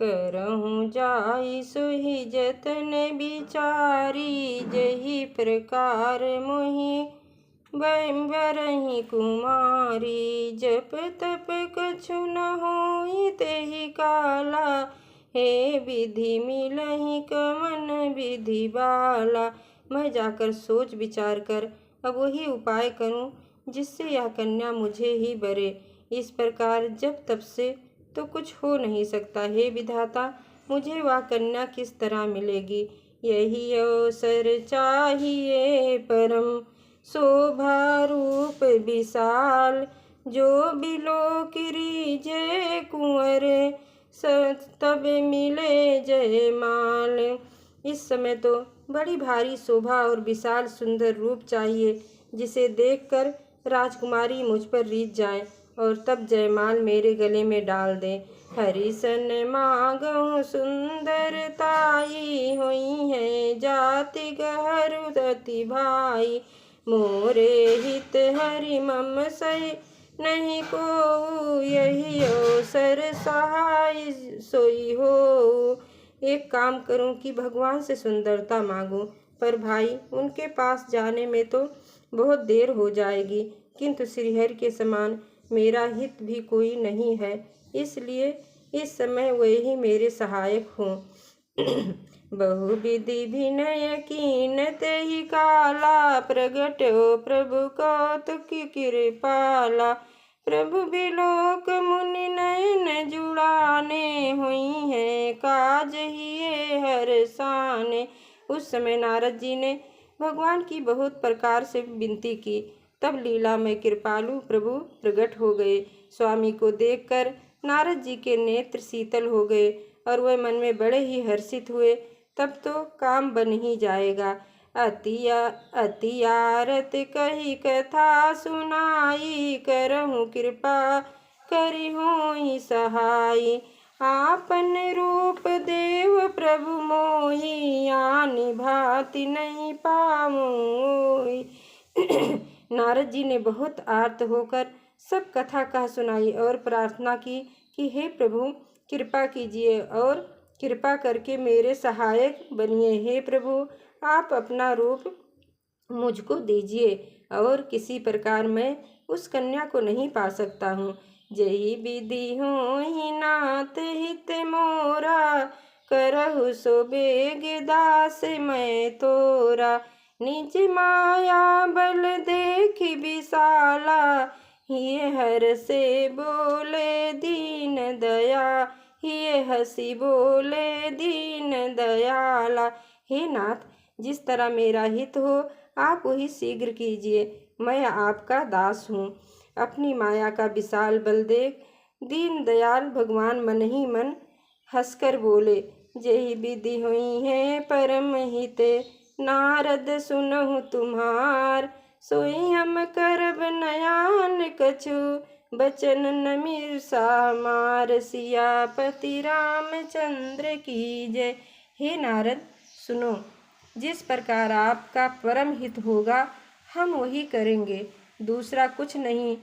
करहूँ जाई सोहि जतन बिचारी, जही प्रकार मोहि बरही कुमारी। जप तप कछु न होई तेहि काला, हे विधि मिलहि कवन विधि बाला। मैं जाकर सोच विचार कर अब वही उपाय करूं जिससे यह कन्या मुझे ही बरे। इस प्रकार जब तब से तो कुछ हो नहीं सकता। हे विधाता, मुझे वह कन्या किस तरह मिलेगी? यही अवसर चाहिए परम, शोभा रूप विशाल। जो बिलोकिरी जय कुंवर, तब मिले जय माल। इस समय तो बड़ी भारी शोभा और विशाल सुंदर रूप चाहिए, जिसे देखकर राजकुमारी मुझ पर रीझ जाए और तब जयमाल मेरे गले में डाल दे। हरिसन मागहु सुंदरताई, होई है जाति गहरु अति भाई। मोरे हित हरि मम सै नहीं को, यही अवसर सहाय सोई हो। एक काम करूं कि भगवान से सुंदरता मांगूं, पर भाई उनके पास जाने में तो बहुत देर हो जाएगी। किंतु श्रीहरि के समान मेरा हित भी कोई नहीं है, इसलिए इस समय वे ही मेरे सहायक हों। बहुविधि विनय कीन तेहि काला, प्रगट्यो प्रभु कौतुक कृपाला। प्रभु बिलोक मुनि नयन जुड़ाने, हुई है काज हिये हरसाने। उस समय नारद जी ने भगवान की बहुत प्रकार से विनती की। तब लीला में कृपालु प्रभु प्रकट हो गए। स्वामी को देखकर नारद जी के नेत्र शीतल हो गए और वह मन में बड़े ही हर्षित हुए। तब तो काम बन ही जाएगा। अति आरत कही कथा सुनाई, करहूँ कृपा करी होई सहाई। आपन रूप देव प्रभु मोहि, आनी भांति नहीं पावोई। नारद जी ने बहुत आर्त होकर सब कथा कह सुनाई और प्रार्थना की कि हे प्रभु, कृपा कीजिए और कृपा करके मेरे सहायक बनिए। हे प्रभु, आप अपना रूप मुझको दीजिए और किसी प्रकार मैं उस कन्या को नहीं पा सकता हूँ। जही विधि होहि नाथ हित मोरा, करहु सो बेग दास मैं तोरा। निज माया बल देखि विशाला, हिय हर से बोले दीन दया। हिय हसी बोले दीन दयाला। हे नाथ, जिस तरह मेरा हित हो आप वही शीघ्र कीजिए। मैं आपका दास हूँ। अपनी माया का विशाल बल देख दीन दयाल भगवान मन ही मन हंसकर बोले, जही विधि हुई है परम हिते, नारद सुनहु तुम्हार। सोई हम करब नयान कछु, बचन न मिर्सा मार। सियापति रामचंद्र की जय। हे नारद, सुनो, जिस प्रकार आपका परम हित होगा हम वही करेंगे, दूसरा कुछ नहीं।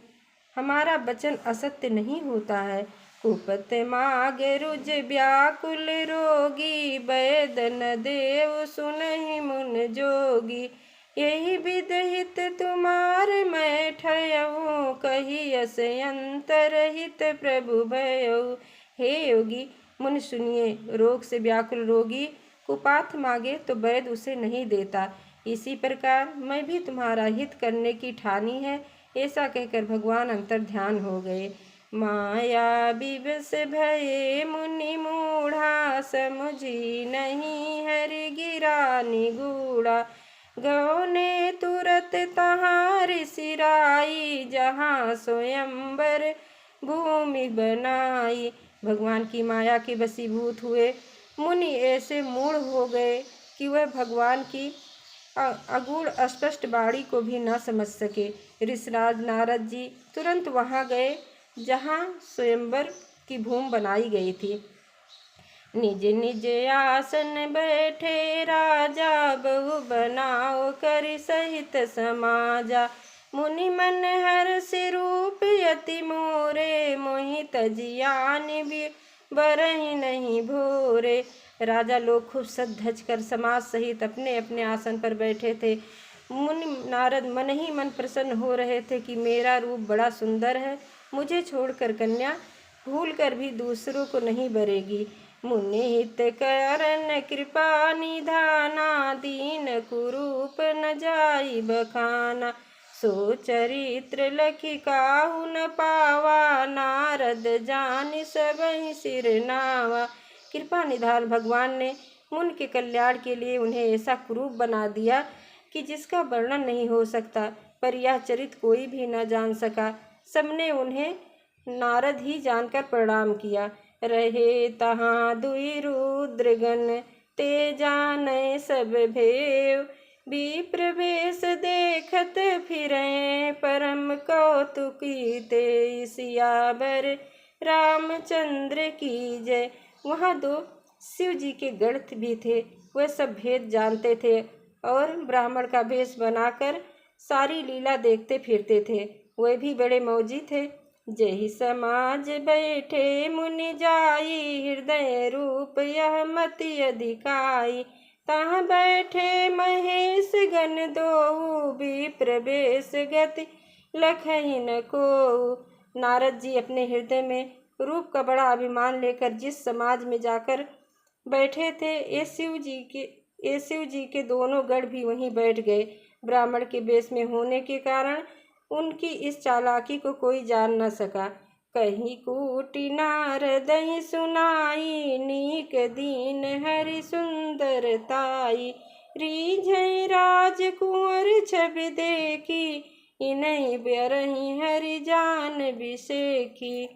हमारा वचन असत्य नहीं होता है। कुपत माग रुज व्याकुल रोगी, वैदन देव सुनहि मुन जोगी। यही विध हित तुम्हार मैं ठयऊ, कही अस अंतर हित प्रभु भयऊ। हे योगी मुनि सुनिए, रोग से व्याकुल रोगी कुपाथ मांगे तो वैद्य उसे नहीं देता। इसी प्रकार मैं भी तुम्हारा हित करने की ठानी है। ऐसा कहकर भगवान अंतर ध्यान हो गए। माया विवश भये मुनि मूढ़ा, समुझी नहीं हरि गिरा निगूढ़ा। गौने तुरत तहाँ ऋषिराई, जहाँ स्वयंवर भूमि बनाई। भगवान की माया के वशीभूत हुए मुनि ऐसे मूढ़ हो गए कि वह भगवान की अगूढ़ स्पष्ट वाणी को भी न समझ सके। ऋषिराज नारद जी तुरंत वहां गए जहां स्वयंवर की भूमि बनाई गई थी। निज निज आसन बैठे राजा, बहु बनाओ कर सहित समाजा। मुनि मन हर्ष रूप यति मोरे, मोहि तजियान बरहि नहीं भोरे। राजा लोग खूब सज धज कर समाज सहित अपने अपने आसन पर बैठे थे। मुनि नारद मन ही मन प्रसन्न हो रहे थे कि मेरा रूप बड़ा सुंदर है, मुझे छोड़कर कन्या भूल कर भी दूसरों को नहीं बरेगी। मुनि हित करन कृपा निधाना, दीन कुरूप न जाई बखाना। सो चरित्र लखि काहू न पावा, नारद जानि सबहि सिर नावा। कृपा निधान भगवान ने मुन के कल्याण के लिए उन्हें ऐसा कुरूप बना दिया कि जिसका वर्णन नहीं हो सकता, पर यह चरित्र कोई भी न जान सका। सबने उन्हें नारद ही जानकर प्रणाम किया। रहे तहाँ दुई रुद्रगण, ते जाने सब भेव। विप्र वेश देखत फिरें, परम कौतुकी ते सियावर रामचंद्र की जय। वहाँ दो शिव जी के गण भी थे। वह सब भेद जानते थे और ब्राह्मण का वेश बनाकर सारी लीला देखते फिरते थे। वे भी बड़े मौजी थे। जहि समाज बैठे मुनि जाई, हृदय रूप यह मति अधिकाई। तहाँ बैठे महेश गण दोऊ, विप्र वेश गति लखहि न कोऊ। नारद जी अपने हृदय में रूप का बड़ा अभिमान लेकर जिस समाज में जाकर बैठे थे, ये शिव जी के दोनों गण भी वहीं बैठ गए। ब्राह्मण के वेश में होने के कारण उनकी इस चालाकी को कोई जान न सका। कहीं कूटी नारदहि सुनाई, नीक दीन हरि सुंदरताई। रीझई राजकुंवर छवि देखी, इन्हीं ब्यरहि हरि जान बिसेखी।